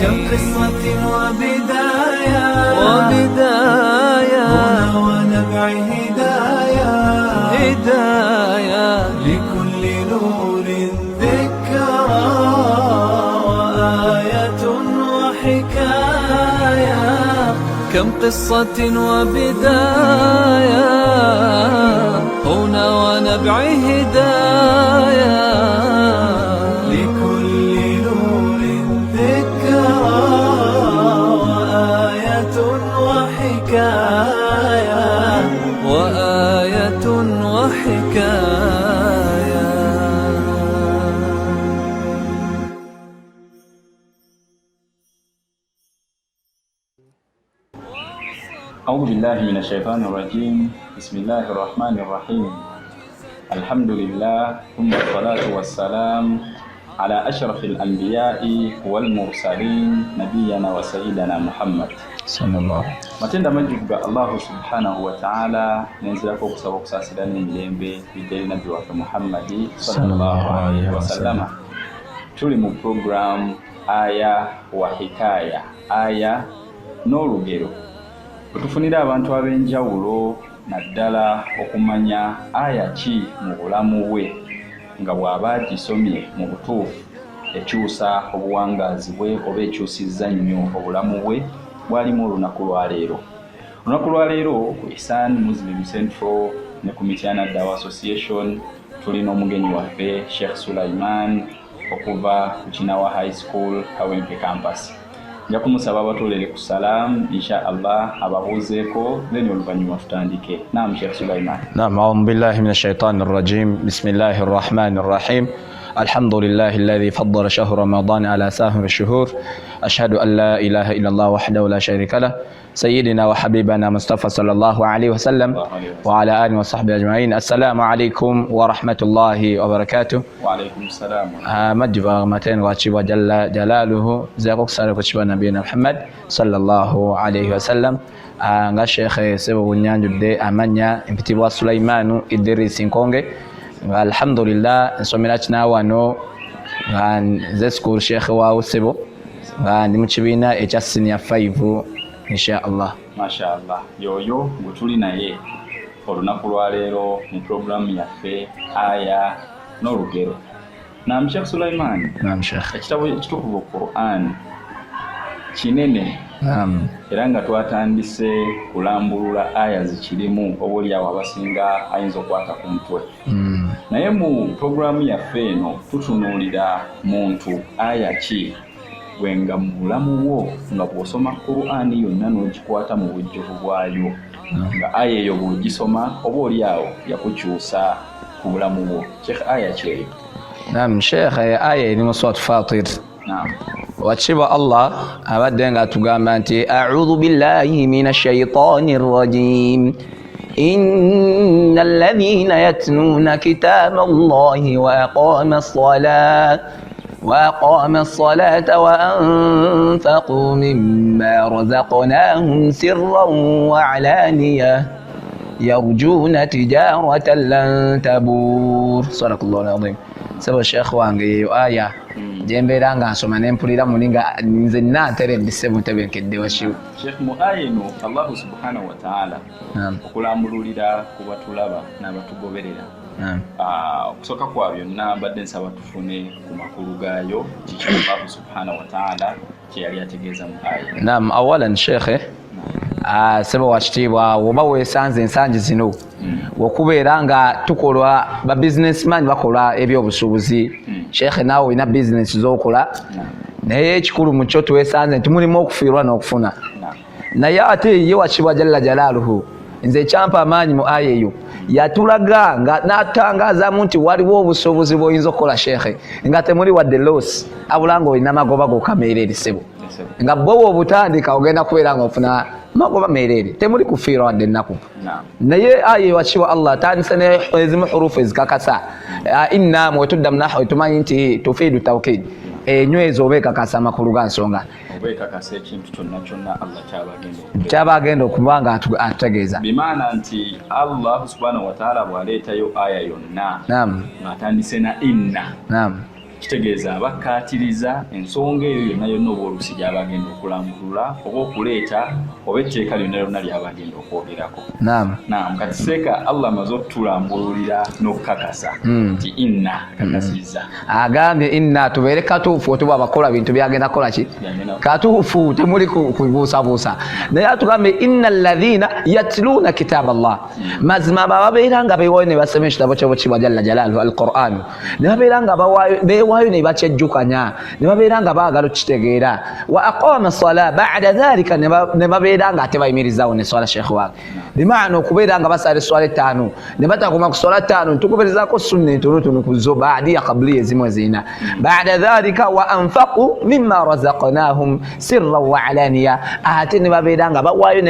كم قصة وبداية هنا ونبع هداية لكل نور ذكرى وآية وحكاية. كم قصة وبداية هنا ونبع هداية لكل نور ذكرى وآية وحكاية. أعوذ بالله من الشيطان الرجيم. بسم الله الرحمن الرحيم. الحمد لله ثم الصلاة والسلام على أشرف الأنبياء والمرسلين نبينا وسيدنا محمد صلى الله. matenda majjuga Allah subhanahu wa ta'ala nenzirako okusaba okusaasira n'emirembe bidderi nabbi waffe Muhammad sallallahu alaihi wasallam. Tuli mu program aya wa hikaya, aya n'olugero otufunira abantu ab'enjawulo naddala okumanya aya ki mu bulamu bwe nga bw'aba agisomye mu butuufu ekyusa obuwangaazi bwe oba ekyusizza nnyo obulamu bwe bwalimu olunaku lwaleero. Olunaku lwaleero ku Ihsan Muslim Central ne Kumitiana Dawa Association tulina omugenyi waffe Sheikh Sulaiman okuva ku Kinawa High School Kawempe Campus. Nja kumusaba abatolere ku salam insha Allah ababuuzeeko then oluvannyuma tutandike. Naam Sheikh Sulaiman. نعم أعوذ بالله من الشيطان الرجيم. بسم الله الرحمن الرحيم. الحمد لله الذي فضل شهر رمضان على سائر الشهور. أشهد أن لا إله إلا الله وحده لا شريك له سيدنا وحبيبنا مصطفى صلى الله عليه وسلم وعلى آله وصحبه أجمعين. السلام عليكم ورحمة الله وبركاته. وعليكم السلام. مجبا متين واتشبا جل جلاله زيقوك سارك واتشبا نبينا محمد صلى الله عليه وسلم. nga Sheikh Sebo Bunyanjude amanya impitibwa Sulaimanu Idris Nkonge. Alhamdulillah nsomera kina wano nga nze school Sheikh wa Sebo nga ndi mu kibiina ekya senior 5 insha Allah. Masha Allah. Yoyo gutuli naye olunaku lwaleero mu programu yaffe aya n'olugero. Naam Sheikh Sulaiman. Naam Sheikh. Ekitabo ekitukuvu Quran kinene. Naam. Era nga twatandise kulambulula aya zikirimu oboolyawo abasinga ayinza okwata ku mutwe. Naye mu programu yaffe eno tutunuulira muntu aya ki wenga mu bulamu bwo nga bw'osoma Qur'ani yonna n'ogikwata mu bujjuvu bwayo nga aya eyo bw'ogisoma oboolyawo yakukyusa ku bulamu bwo. Sheikh aya ki eyo? Naam Sheikh, aya eri mu Surat Fatir. Naam. Wachiba Allah abadde nga tugamba nti a'udhu billahi minash shaitanir rajim. Innal ladhina yatluna kitaballahi wa aqamas salata wa anfaqu mimma razaqnahum sirran wa 'alaniyah yarjuna tijaratan lan tabur. Sadaqallahu al-azim. Sabo Sheikh wange aya jembeera nga nsoma nempulira muli nga nze naateredde mutebenkedde wakiwe. Sheikh mu aya eno Allah subhanahu wa ta'ala okulambululira ku batulaba n'abatugoberera. Okusooka kwa byonna mbadde nsaba tufune ku makulu gaayo kiki Allah subhanahu wa ta'ala kye yali ategeeza mu aya. Naam, awalan Sheikh sebo wakitiibwa woba weesanze ensangi zino okubeera nga tukola ba businessman bakola ebyobusuubuzi. Sheikh naawe olina bizinesi z'okola naye ekikulu mu kyo twesanze nti mulimu okufiirwa n'okufuna. Naye ate ye wakibwa jalla jalaaluhu nze ekyampa amaanyi mu aya eyo yatulaga nga n'atangaazamu nti waliwo obusuubuzi bw'oyinza okukola Sheikh nga temuli wadde loss abula ng'olina magoba g'okameereri sebo nga bwowa obutandika ogenda kubeera ng'ofuna magoba meereri temuli kufiirwa wadde ennaku. Naye aya ewakibwa Allah atandise n'ezimu hurufu ezikakasa inna mwetudda mu nahwu tumanyi nti tufiidu tawkid enywezi oba ekakasa amakulu ga nsonga oba ekakasa ekintu kyonna kyonna Allah kyaba agenda okuba nga atutegeeza bimaana nti Allah subhanahu wa ta'ala bw'aleetayo aya yonna naam ng'atandise na inna naam kitegeeza bakkaatiriza ensonga eyo yonna yonna oba oluusi gy'abagenda okulambulula oba okuleeta oba etteeka lyonna lyonna ly'abagenda okwogerako. Naam, kati seeka Allah amaze okutulambululira n'okukakasa nti inna kakasizza agambye inna tubeere katuufu otuba abakola bintu byagenda kola ki katuufu temuli kubuusabuusa naye atugambye inna alladhina yatluuna kitaba Allah mazima babeera nga beewaayo ne basoma ekitabo ky'obukibwa jalla jalaaluhu alquran ne babeera nga beewaayo ne bakyejjukanya ne babeera nga baagala okitegeera wa aqama sala ba'da dhalika ne babeera nga ate bayimirizaawo ne swala sheekh wange bimaana okubeera nga basala eswala ettaano ne batakoma ku swala ttaano ntukuberezaako sunna entonotono ku zo baadiya qabliya ezimu ezirina ba'da dhalika wa anfaqu mimma razaqnahum sirran wa alaniya ate ne babeera nga bawaayo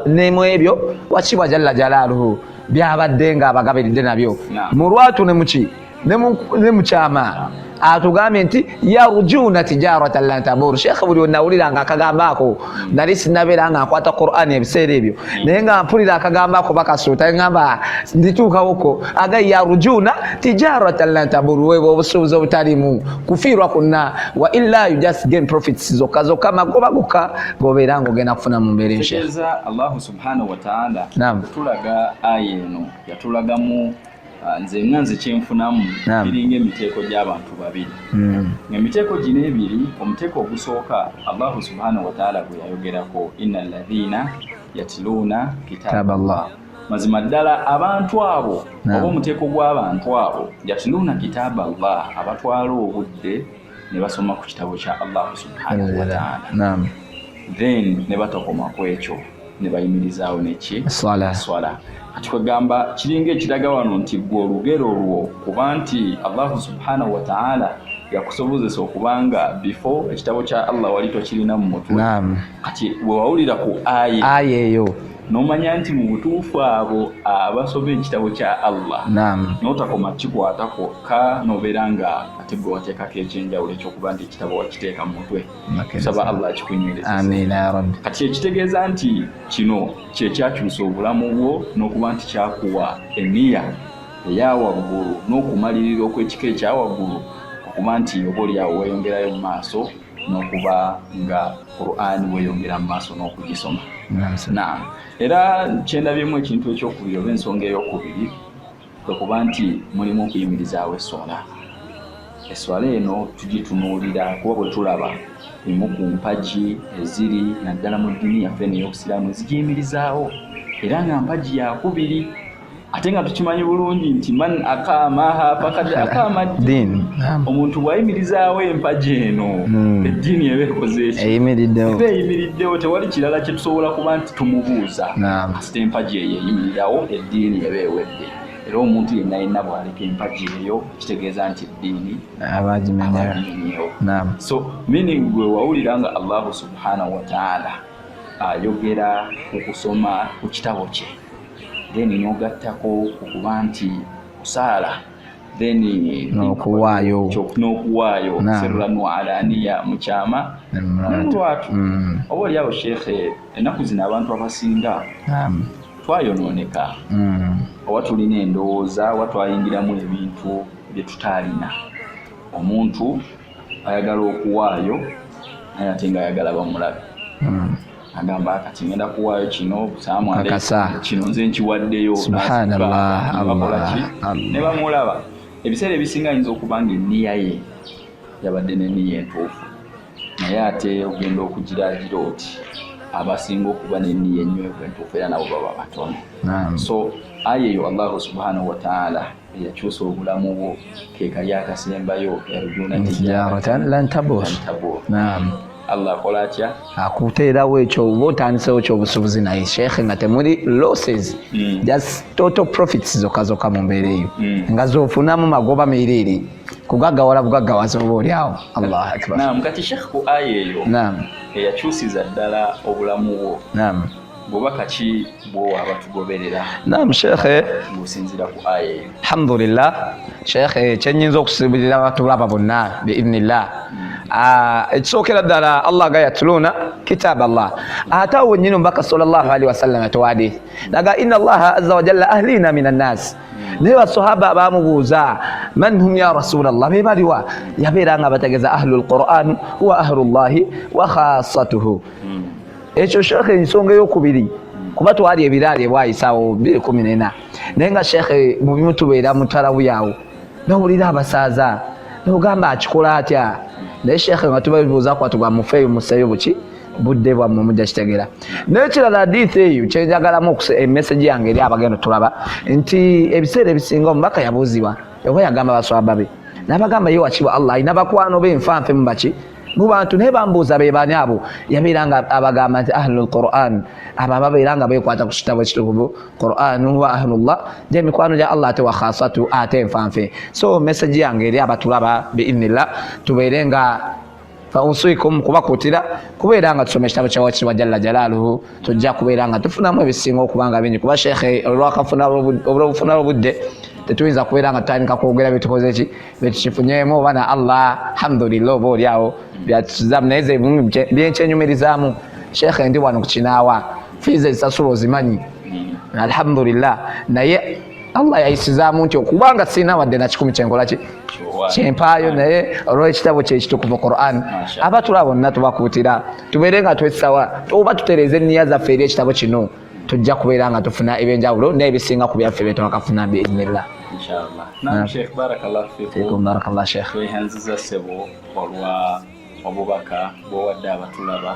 nemu ebyo wakibwa jalla jalaaluhu byabadde nga abagabiridde nabyo mu lwatu ne mukyama atugambye nti yarjuuna tijaratan lan tabur. Sheekh buli onawuliranga akagambaako nali sinabeera nga nkwata Qur'an ebiseera ebyo naye nga mpulira akagambaako bakasuuta ngamba ndituukawoko aga yarjuuna tijaratan lan tabur weba obusuubuzi obutalimu kufiirwa kunna wa illa you just gain profits zokka magoba gokka gobeera nga ogenda kufuna mu mbeera Sheekh. Allah subhanahu wa ta'ala tulaga aya eno yatulagamu nze nganze kyenfunamu biringa emiteeko gy'abantu babiri emiteeko gino ebiri omuteeko ogusooka Allah subhanahu wa ta'ala gwe yayogerako inna alladhina yatluuna kitaba Allah mazima ddala abantu abo oba omuteeko gw'abantu abo yatluuna kitaba Allah abatwala obudde ne basoma ku kitabo kya Allah subhanahu wa ta'ala then ne batokoma ku ekyo ne bayimirizaawo neki swala atukagamba kiringa ekiraga wano nti gwe olugero olwo kuba nti Allah subhanahu wa ta'ala yakusobozesa okubanga before ekitabo kya Allah wali tokirina mu mutwe kati bwe wawulira ku aya eyo nomanya nti mu butuufu abo abasoma ekitabo kya Allah notakoma kikwatako ka nobeera nga ate gwe wateekako ekyenjawulo ekyokuba nti ekitabo wakiteeka mu mutwe kusaba Allah kikunywereza kati ekitegeeza nti kino kyekyakyusa obulamu bwo n'okuba nti kyakuwa eniya eyawaggulu n'okumalirira okw'ekika ekyawaggulu okuba nti oba oliawo weeyongerayo mu maaso n'okuba nga Qur'an weeyongera mu maaso n'okugisoma. Era kyendabyemu ekintu ekyokubiri oba ensonga ey'okubiri okuba nti mulimu okuyimirizaawo eswala eno tugitunuulira kuba bwe tulaba emu ku mpagi eziri naddala mu ddiini yaffe n'ey'obusiraamu zigiyimirizaawo era nga mpagi yakubiri ate nga tukimanyi bulungi nti man aqamaha faqad aqama ad-din. Omuntu bwayimirizaawo empagi eno eddiini eba ekoze eki eyimiriddewo tewali kirala kye tusobola kuba nti tumubuuza kasita empagi eyo eyimirirawo eddiini eba ewedde era omuntu yenna bw'aleka empagi eyo kitegeeza nti eddiini abagimenyeewo. So meaning gwe wawulira nga Allah subhanahu wa ta'ala ayogera ku kusoma ku kitabo kye then nogattako okuba nti kusaala then n'okuwaayo sirran alaniya mukyama n'olwatu oba oliawo sheekhe ennaku zino abantu abasinga twayonooneka oba tulina endowooza oba twayingiramu ebintu bye tutaalina. Omuntu ayagala okuwaayo naye ate nga ayagala bamulabe agamba kati ngenda kuwaayo kino kino nze nkiwaddeyo ne bamulaba. Ebiseera ebisinga ayinza okuba nga enniya ye yabadde n'enniya entuufu naye ate ogenda okugiraagira oti abasinga okuba n'enniya ennywevu entuufu era nabo baba batono. So aya eyo Allah subhanahu wa ta'ala yakyusa obulamu bwo ke kali akasembayo yarjuuna tijaratan lan tabur. Allah akola atya akuteerawo ekyo oba otandisewo ekyobusuubuzi naye sheekhe nga temuli losses just total profits zokka mu mbeera eyo nga zofunamu magoba meereere kugaggawala bugaggawaza oba oliawo. Allahu akbar. Kati sheekhe ku aya eyo eyakyusiza ddala obulamu bwo bwoba kaki bwowaba tugoberera? Sheekhe ng'osinziira ku aya eyo. Alhamdulillah sheekhe kyenyinza okusibirira abatulaba bonna biidhnillah ekisookera ddala Allah ga yatluuna kitaba Allah ate awo nnyini omubaka sallallahu alaihi wasallam atuwadde laga inna Allaha azza wa jalla ahlina minan nas naye basahaba bamubuuza man hum ya rasulallah, be baliwa? yabeeranga bategeza ahlu lquran wa ahlullahi wa khassatuhu. ekyo shekhe ensonga eyokubiri, kuba twali ebiraali ebwayisawo 2014 naye nga shekhe mu bimu tubeera mutalabuyawo nowulira abasaaza nogamba akikola atya, naye shekhe nga tubabibuuza kwatuga mufeeyo museeyo buki budde bwammwe mujja kitegera. N'ekirala hadithi eyo kyenjagalamu emesagi yange eri abagenda tulaba nti ebiseera ebisinga omubaka yabuuzibwa oba yagamba baswaba be n'abagamba ye wakibwa Allah alina bakwano be nfanfe mu baki mu bantu, naye bambuuza be bani abo, yabeeranga abagamba nti ahlul Qur'an, abo ababeeranga beekwata ku kitabo ekitukuvu Qur'an wa ahlullah, gye mikwano gya Allah ate wa khassatu ate nfanfe. So mesagi yange eri abatulaba biidhnillah tubeere nga fausikum kubakutira kubeera nga tusoma ekitabo kya wakitibwa jalla jalaaluhu, tujja kubeera nga tufunamu ebisinga okubanga bingi, kuba shekhe olwakafuna obudde tetuyinza kubeera nga tutandika kwogera byetukoze ki byetukifunyemu oba na Allah alhamdulillah oba oliawo byatuzamu, naye ze byenkyenyumirizaamu shekhe ndi wano kukinaawa fiiza ezisasula ozimanyi alhamdulillah, naye Allah yayisizaamu nti okubanga sirina wadde na 10 kyenkola ki kyempaayo, naye olw'ekitabo kyekitukuvu Qur'an abatula bonna tubakuutira tubeere nga twesawa oba tutereeza enniya zaffe eri ekitabo kino, tujja kubeera nga tufuna ebyenjawulo n'ebisinga ku byaffe byetwakafuna biidhnillah. Inshallah. Naam Sheikh, barakallahu fiikum. Barakallahu Sheikh. Tweyanziza ssebo olwa obubaka bw'owadde abatulaba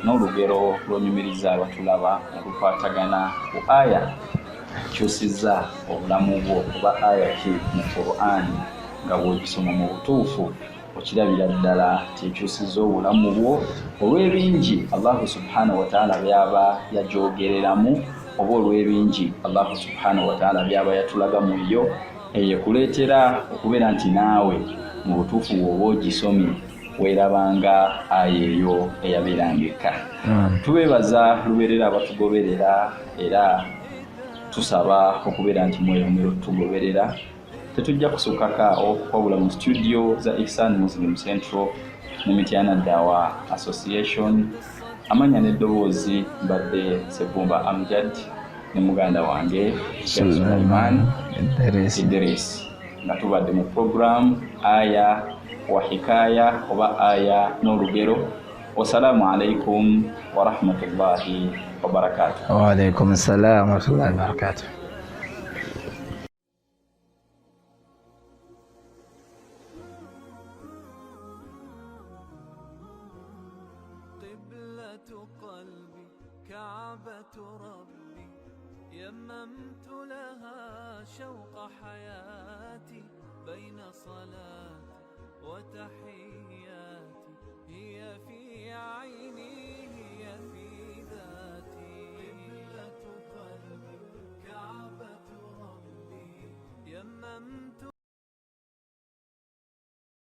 n'olugero lw'onyumiriza abatulaba olukwatagana ku aya kyusizza obulamu bwo oba aya ki mu Qur'an nga bw'ogisoma mu butuufu okirabira ddala tekyusizza obulamu bwo olw'ebingi Allahu subhanahu wa ta'ala byaba yajogereramu oba olw'ebingi Allahu subhanahu wa ta'ala byaba yatulaga mu yo eyekuleetera okubeera nti naawe mu butuufu bw'oba ogisomye weerabanga aya eyo eyabeeranga eka. Tubeebaza lubeerera abatugoberera era tusaba okubeera nti mweyongera otugoberera. Tetujja kusukakaawo wabula mu studio za Ihsan Muslim Central ne Mityana Dawa Association, amanya n'eddoboozi mbadde Sebumba Amjad ne muganda wange Sheikh Sulaiman Idris nga tubadde mu program aya wa hikaya oba aya n'olugero. Wassalamu alaikum wa rahmatullahi wa barakatuh. Wa alaikum assalam wa rahmatullahi wa barakatuh. قلبي كعبة ربي يممت لها شوق حياتي بين صلاتي وتحياتي هي في عيني